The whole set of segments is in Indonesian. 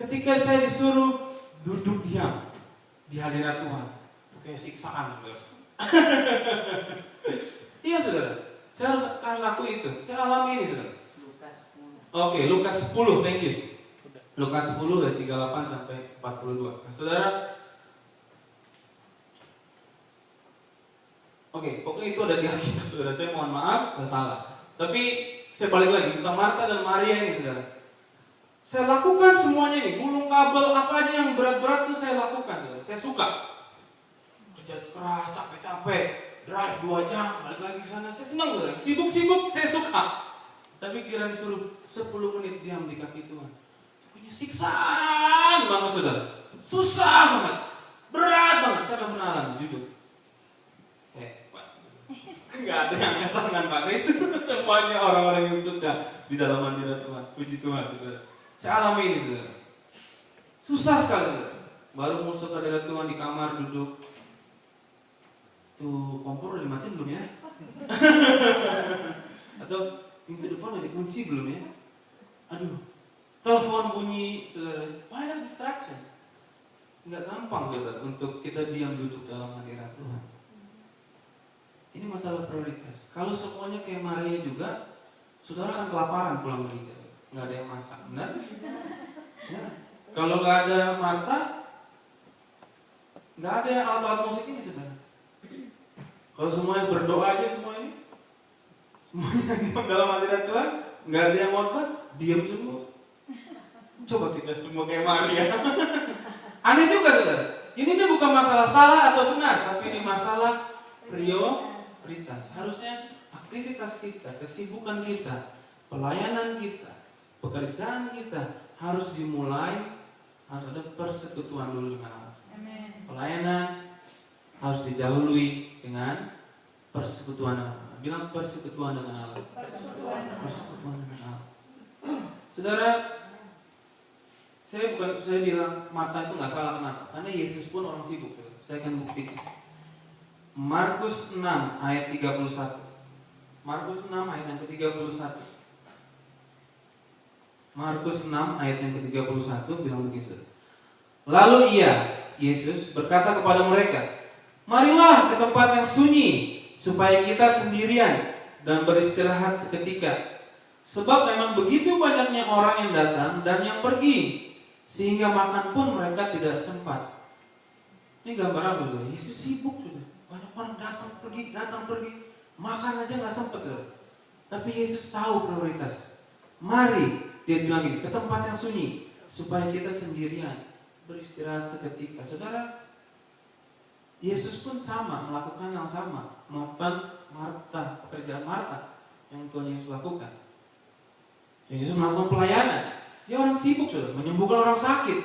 Ketika saya disuruh duduk diam di hadirat Tuhan, itu kayak siksaan, saudara. Iya, saudara. Saya harus akui itu. Saya alami ini, saudara. Oke, Lukas 10, thank you. Lukas 10 dari 38 sampai 42. Nah, saudara. Oke, pokoknya itu ada di Alkitab, saudara. Saya mohon maaf, saya salah. Tapi saya balik lagi tentang Marta dan Maria ini, saudara. Saya lakukan semuanya ini, gulung kabel, apa aja yang berat-berat itu saya lakukan, saudara. Saya suka. Kerja keras, capek-capek, drive 2 jam, balik lagi ke sana. Saya senang, saudara. Sibuk-sibuk, saya suka. Tapi kira disuruh 10 menit diam di kaki Tuhan. Punya siksaan banget, saudara. Susah banget. Berat banget. Saya pernah alami, jujur. Enggak ada yang angkat tangan Pak Kristus. Semuanya orang-orang yang suka di dalam hadirat Tuhan. Puji Tuhan, saudara. Saya alami ini, saudara. Susah sekali, saudara. Baru masuk hadirat Tuhan di kamar duduk. Tuh kompor udah dimatiin belum ya? Atau pintu depan udah dikunci belum ya? Aduh, telepon bunyi, saudara. Banyak distraction. Enggak gampang, saudara, untuk kita diam duduk dalam hadirat Tuhan. Ini masalah prioritas. Kalau semuanya kayak Maria juga, saudara akan kelaparan pulang gereja. Nggak ada yang masak, benar? Ya. Kalau nggak ada Marta, nggak ada alat-alat musik ini, saudara. Kalau semuanya berdoa aja semuanya diam dalam hadirat Tuhan, nggak ada yang khotbah, diam semua. Coba kita semua kayak Maria. Aneh juga, saudara. Ini bukan masalah salah atau benar, tapi ini masalah prioritas. Harusnya aktivitas kita, kesibukan kita, pelayanan kita, pekerjaan kita harus dimulai, harus ada persekutuan dulu dengan Allah. Pelayanan harus didahului dengan persekutuan Allah. Bilang persekutuan dengan Allah. Persekutuan dengan Allah. Saudara, saya bilang Marta itu nggak salah, kenapa? Karena Yesus pun orang sibuk. Saya akan buktikan. Markus 6 ayat 31. Markus 6 ayat yang ke-31. Markus 6 ayat yang ke-31 bilang begitu. Lalu Yesus berkata kepada mereka, marilah ke tempat yang sunyi, supaya kita sendirian dan beristirahat seketika. Sebab memang begitu banyaknya orang yang datang dan yang pergi, sehingga makan pun mereka tidak sempat. Ini gambar apa tuh? Yesus sibuk sudah. Banyak orang datang pergi, makan aja nggak sempat, saudara. Tapi Yesus tahu prioritas. Mari, dia bilang ini, ke tempat yang sunyi, supaya kita sendirian beristirahat seketika. Saudara, Yesus pun sama, melakukan yang sama, melakukan pekerjaan Marta yang Tuhan Yesus lakukan. Yesus melakukan pelayanan. Dia orang sibuk, saudara, menyembuhkan orang sakit,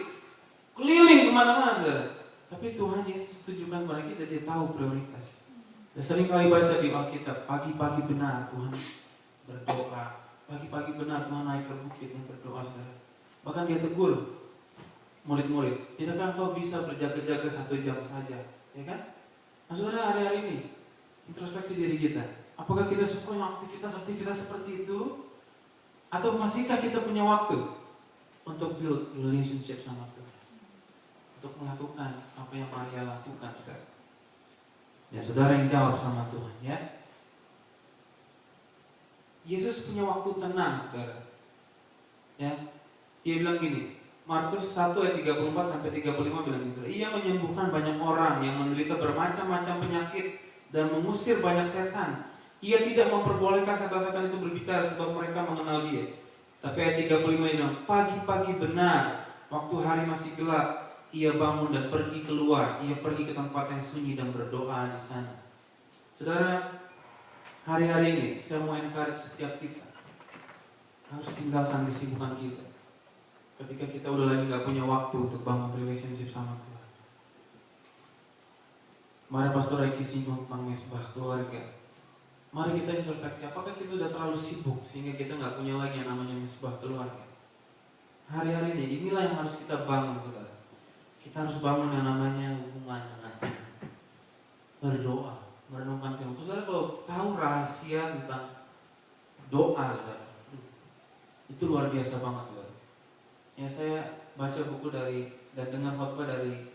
keliling kemana-mana, saudara. Tapi Tuhan Yesus tunjukkan kepada kita, dia tahu prioritas. Dan sering kali baca di Alkitab, pagi-pagi benar Tuhan berdoa. Pagi-pagi benar Tuhan naik ke bukit dan berdoa, saudara. Bahkan dia tegur murid-murid, tidakkah kau bisa berjaga-jaga 1 jam saja? Ya kan? Nah, saudara, hari-hari ini introspeksi diri kita. Apakah kita punya aktivitas seperti itu? Atau masihkah kita punya waktu untuk build relationship sama Tuhan? Untuk melakukan apa yang Maria lakukan, saudara. Ya, saudara yang jawab sama Tuhan, ya. Yesus punya waktu tenang, saudara. Ya, dia bilang gini, Markus 1 ayat 34 sampai 35 bilang gini, ia menyembuhkan banyak orang yang menderita bermacam-macam penyakit dan mengusir banyak setan. Ia tidak memperbolehkan setan-setan itu berbicara sebab mereka mengenal dia. Tapi ayat 35 bilang, pagi-pagi benar, waktu hari masih gelap, ia bangun dan pergi keluar. Ia pergi ke tempat yang sunyi dan berdoa di sana. Saudara, hari-hari ini saya mau encourage setiap kita harus tinggalkan kesibukan kita. Ketika kita udah lagi gak punya waktu untuk bangun relationship sama Tuhan. Mari Pastor Eki singgung tentang mesbah keluarga. Mari kita introspeksi, apakah kita sudah terlalu sibuk sehingga kita gak punya lagi yang namanya mesbah keluarga. Hari-hari ini inilah yang harus kita bangun, saudara. Kita harus bangun yang namanya hubungan dengan Tuhan. Berdoa, merenungkan Tuhan. Saudara, kalau tahu rahasia tentang doa, saudara, itu luar biasa banget, saudara. Ya, saya baca buku dan dengar khotbah dari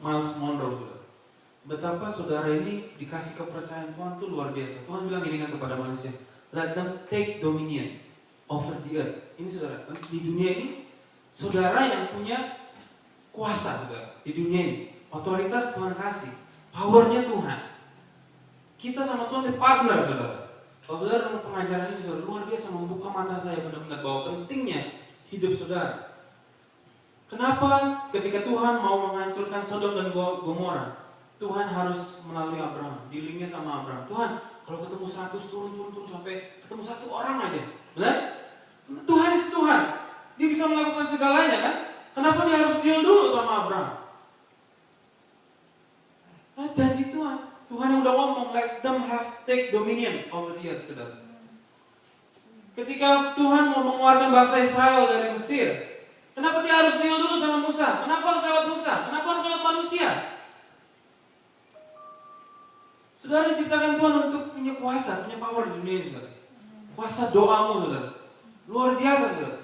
Miles Monroe, saudara. Betapa saudara ini dikasih kepercayaan Tuhan tuh luar biasa. Tuhan bilang ini kan kepada manusia, let them take dominion over the earth. Ini saudara, di dunia ini saudara yang punya kuasa, saudara. Di dunia ini otoritas Tuhan kasih, powernya Tuhan. Kita sama Tuhan itu partner, saudara. Kalau saudara dalam pengajaran ini, saudara, luar biasa membuka mata saya benar-benar bahwa pentingnya hidup saudara. Kenapa ketika Tuhan mau menghancurkan Sodom dan Gomora, Tuhan harus melalui Abraham, dealingnya sama Abraham. Tuhan, kalau ketemu 100 turun sampai ketemu 1 orang aja, benar? Tuhan is Tuhan, Dia bisa melakukan segalanya kan? Kenapa Dia harus deal dulu sama Abraham? Nah, janji Tuhan, Tuhan yang udah ngomong, let them take dominion over the earth, saudara. Ketika Tuhan mau mengeluarkan bangsa Israel dari Mesir, kenapa Dia harus deal dulu sama Musa? Kenapa harus lewat Musa? Kenapa harus lewat manusia? Saudara diciptakan Tuhan untuk punya kuasa, punya power di dunia ini, saudara. Kuasa doamu, saudara. Luar biasa, saudara.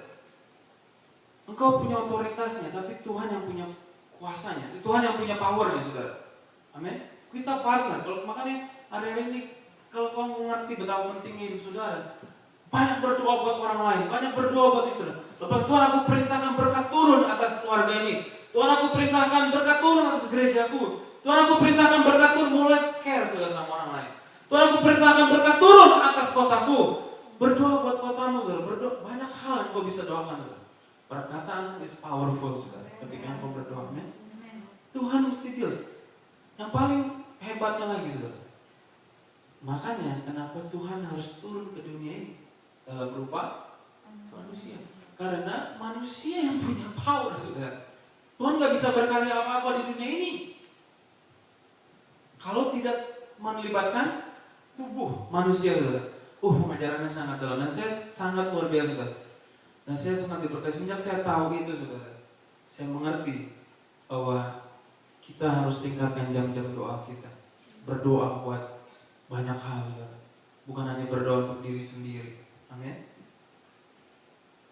Engkau punya otoritasnya, tapi Tuhan yang punya kuasanya. Tuhan yang punya powernya, saudara. Amin. Kita partner. Kalau makanya hari-hari ini, kalau kamu mengerti betapa pentingnya hidup saudara, banyak berdoa buat orang lain, banyak berdoa buat saudara. Lepas Tuhan, aku perintahkan berkat turun atas keluarga ini. Tuhan, aku perintahkan berkat turun atas gerejaku. Tuhan, aku perintahkan berkat turun, mulai care saudara sama orang lain. Tuhan, aku perintahkan berkat turun atas kotaku. Berdoa buat kotamu, saudara. Berdoa, banyak hal yang kau bisa doakan, saudara. Perkataan is powerful, saudara. Ketika kau berdoa, amin. Tuhan mesti deal. Yang paling hebatnya lagi, saudara. Makanya kenapa Tuhan harus turun ke dunia ini dalam rupa manusia? Karena manusia yang punya power, saudara. Tuhan gak bisa berkarya apa-apa di dunia ini kalau tidak melibatkan tubuh manusia, saudara. Pengajarannya sangat dalam dan saya sangat luar biasa, saudara. Dan saya sangat diberkati sejak saya tahu itu, saudara. Saya mengerti bahwa kita harus tingkatkan jam-jam doa kita. Berdoa buat banyak hal, saudara. Bukan hanya berdoa untuk diri sendiri. Amin.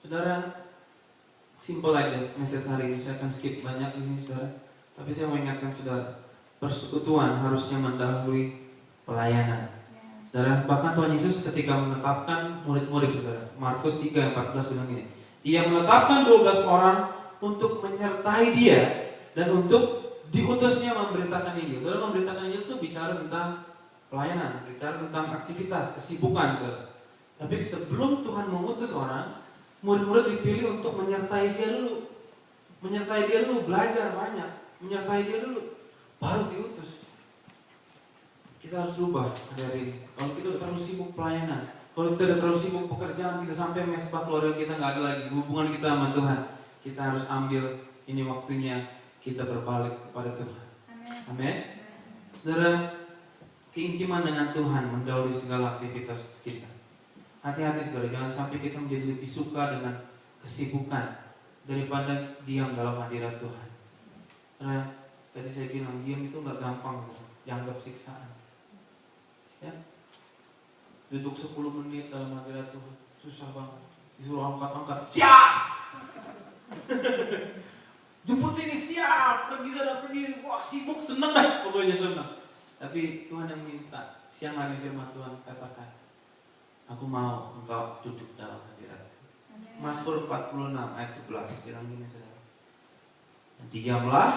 Saudara, simpel aja message hari ini. Saya akan skip banyak di sini, saudara. Tapi saya mau ingatkan saudara, persekutuan harusnya mendahului pelayanan. Saudara, bahkan Tuhan Yesus ketika menetapkan murid-murid, saudara, Markus 3:14 bilang gini, Dia menetapkan 12 orang untuk menyertai Dia dan untuk diutusnya memberitakan Injil. Saudara, memberitakan Injil itu bicara tentang pelayanan, bicara tentang aktivitas, kesibukan, saudara. Tapi sebelum Tuhan mengutus orang, murid-murid dipilih untuk menyertai Dia dulu. Menyertai Dia dulu, belajar banyak. Menyertai Dia dulu, baru diutus. Kita harus rubah dari kalau kita terlalu sibuk pelayanan, kalau kita terlalu sibuk pekerjaan, kita sampai mesbah keluarga kita nggak ada lagi hubungan kita sama Tuhan. Kita harus ambil ini waktunya kita berbalik kepada Tuhan. Amin. Saudara, keintiman dengan Tuhan mendahului segala aktivitas kita. Hati-hati, saudara, jangan sampai kita menjadi lebih suka dengan kesibukan daripada diam dalam hadirat Tuhan. Karena tadi saya bilang diam itu nggak gampang, saudara. Dianggap siksaan. Ya, duduk 10 menit dalam hadirat Tuhan susah banget. Disuruh angkat-angkat, siap. Jemput sini, siap. Pergi sana, pergi. Wah, sibuk, senang dah, pokoknya senang. Tapi Tuhan yang minta, siang hari firman Tuhan katakan, aku mau engkau duduk dalam hadirat. Mazmur 46 ayat 11 bilang gini, saudara. Diamlah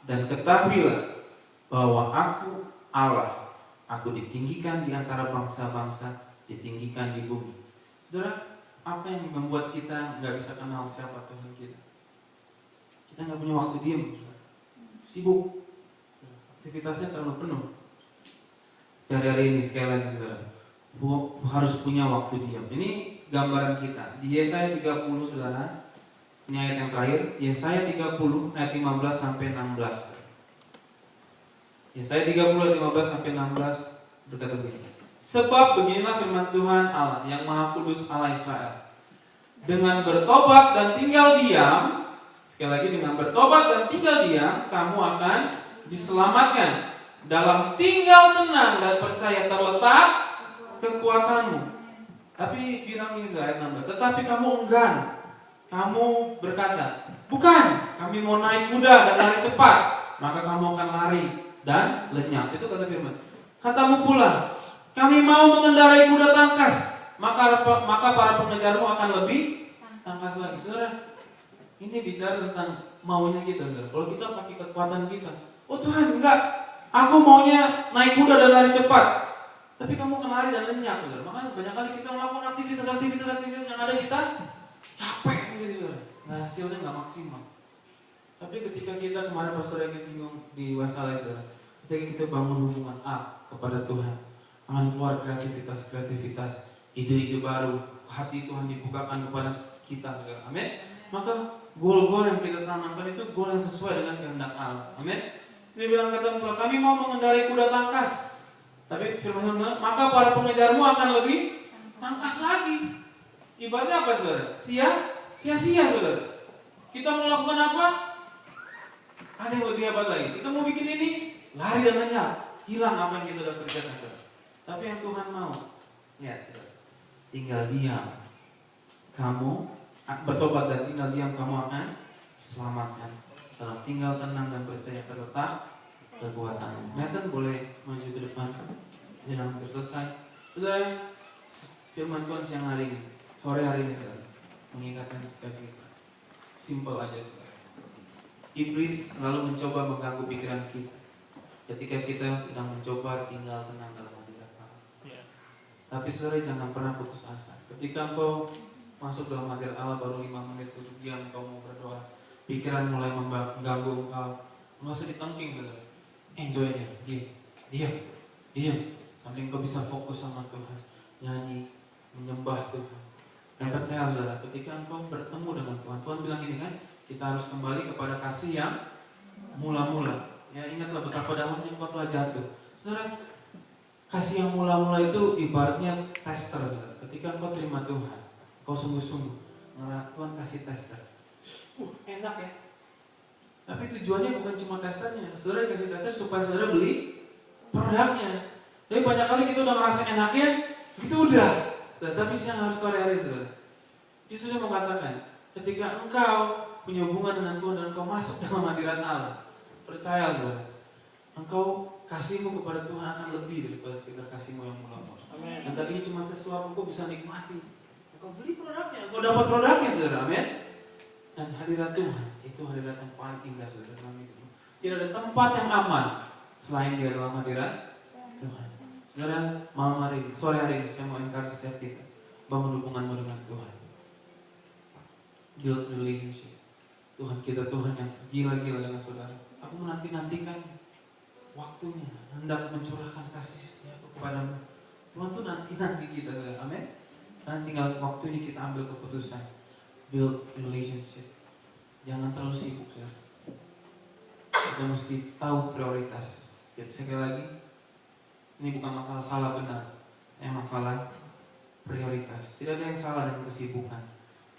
dan ketahuilah bahwa aku Allah. Aku ditinggikan di antara bangsa-bangsa, ditinggikan di bumi. Saudara, apa yang membuat kita nggak bisa kenal siapa Tuhan kita? Kita nggak punya waktu diam, sibuk, aktivitasnya terlalu penuh. Dari hari ini sekali lagi, saudara, harus punya waktu diam. Ini gambaran kita di Yesaya 30, saudara. Ini ayat yang terakhir, Yesaya 30 ayat 15 sampai 16. Yesaya 30 ayat 15 sampai 16 berkata begini. Sebab beginilah firman Tuhan Allah yang Maha Kudus, Allah Israel. Dengan bertobat dan tinggal diam, sekali lagi, dengan bertobat dan tinggal diam, kamu akan diselamatkan. Dalam tinggal tenang dan percaya terletak kekuatanmu. Tapi bilang Yesaya 16, tetapi kamu enggan, kamu berkata, bukan, kami mau naik kuda dan lari cepat, maka kamu akan lari dan lenyap. Itu kata firman. Katamu pula, kami mau mengendarai kuda tangkas, maka para pengejarmu akan lebih tangkas lagi. Saudara, ini bicara tentang maunya kita, saudara. Kalau kita pakai kekuatan kita, oh Tuhan, enggak, aku maunya naik kuda dan lari cepat, tapi kamu akan lari dan lenyap, saudara. Makanya banyak kali kita melakukan aktivitas yang ada kita capek sendiri, saudara. Nah, hasilnya nggak maksimal. Tapi ketika kita kemarin Pastor Egi singgung di Wasalai, saudara, ketika kita bangun hubungan kepada Tuhan, akan keluar kreativitas, ide-ide baru, hati Tuhan dibukakan kepada kita, saudara. Amin. Maka goal-goal yang kita tanamkan itu goal yang sesuai dengan kehendak Allah. Amin. Dia bilang, kata pula, kami mau mengendarai kuda tangkas, tapi firman Tuhan, maka para pengejarmu akan lebih tangkas lagi. Ibaratnya apa, saudara? Sia-sia, saudara. Kita mau lakukan apa? Ada yang lebih hebat lagi. Kita mau bikin ini, lari dan lenyap, hilang apa yang kita udah kerjakan, saudara. Tapi yang Tuhan mau, lihat, saudara, tinggal diam, kamu bertobat dan tinggal diam, kamu akan diselamatkan. Kalau tinggal tenang dan percaya terletak kekuatanmu. Nathan boleh maju ke depan. Jangan selesai. Sudah, firman Tuhan siang hari ini, sore hari ini, saudara, mengingatkan setiap kita. Simple aja, saudara. Iblis selalu mencoba mengganggu pikiran kita ketika kita sedang mencoba tinggal tenang dalam hadirat Allah. Tapi saudara, jangan pernah putus asa. Ketika engkau masuk dalam hadirat Allah baru 5 menit duduk diam, engkau mau berdoa, pikiran mulai mengganggu engkau, nggak usah ditengking, saudara. Enjoy aja, diam. Sampai engkau bisa fokus sama Tuhan, nyanyi, menyembah Tuhan. Dan percaya, saudara, ketika engkau bertemu dengan Tuhan, Tuhan bilang gini kan, kita harus kembali kepada kasih yang mula-mula. Ya, ingatlah betapa dalamnya engkau telah jatuh. Saudara, kasih yang mula-mula itu ibaratnya tester, saudara. Ketika engkau terima Tuhan, engkau sungguh-sungguh, Tuhan kasih tester. Enak ya. Tapi tujuannya bukan cuma testernya. Saudara kasih tester supaya saudara beli produknya. Tapi banyak kali kita udah ngerasa enaknya, itu udah. Tapi siang harus sore hari, saudara. Yesus mau katakan, ketika engkau punya hubungan dengan Tuhan dan engkau masuk dalam hadirat Allah, percaya, saudara, engkau kasihmu kepada Tuhan akan lebih daripada sekedar kasihmu yang mula-mula. Dan tadinya cuma sesuatu engkau bisa nikmati. Engkau beli produknya, engkau dapat produknya, saudara. Amin. Dan hadirat Tuhan itu hadirat yang paling indah, saudara, dalam hidup. Tidak ada tempat yang aman selain di dalam hadirat Tuhan. Saudara, malam hari ini, sore hari ini, saya mau encourage setiap kita, bangun hubunganmu dengan Tuhan. Build relationship. Tuhan kita Tuhan yang gila-gila dengan saudara. Aku menanti-nantikan waktunya, hendak mencurahkan kasih setia kepadamu. Tuhan tuh nanti kita, amin. Dan tinggal waktunya kita ambil keputusan. Build relationship. Jangan terlalu sibuk, saudara. Kita mesti tahu prioritas. Jadi sekali lagi, ini bukan masalah salah benar, masalah prioritas. Tidak ada yang salah dengan kesibukan,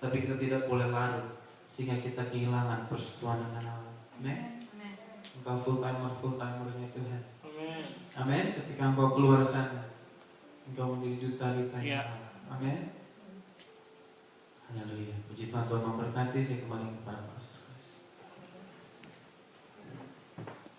tapi kita tidak boleh larut sehingga kita kehilangan persekutuan dengan Allah. Amin. Engkau full timernya Tuhan. Amin. Ketika engkau keluar sana, engkau menjadi duta-duta yang Allah. Amin. Haleluya. Puji Tuhan, Tuhan memberkati. Saya kembali kepada Pastor.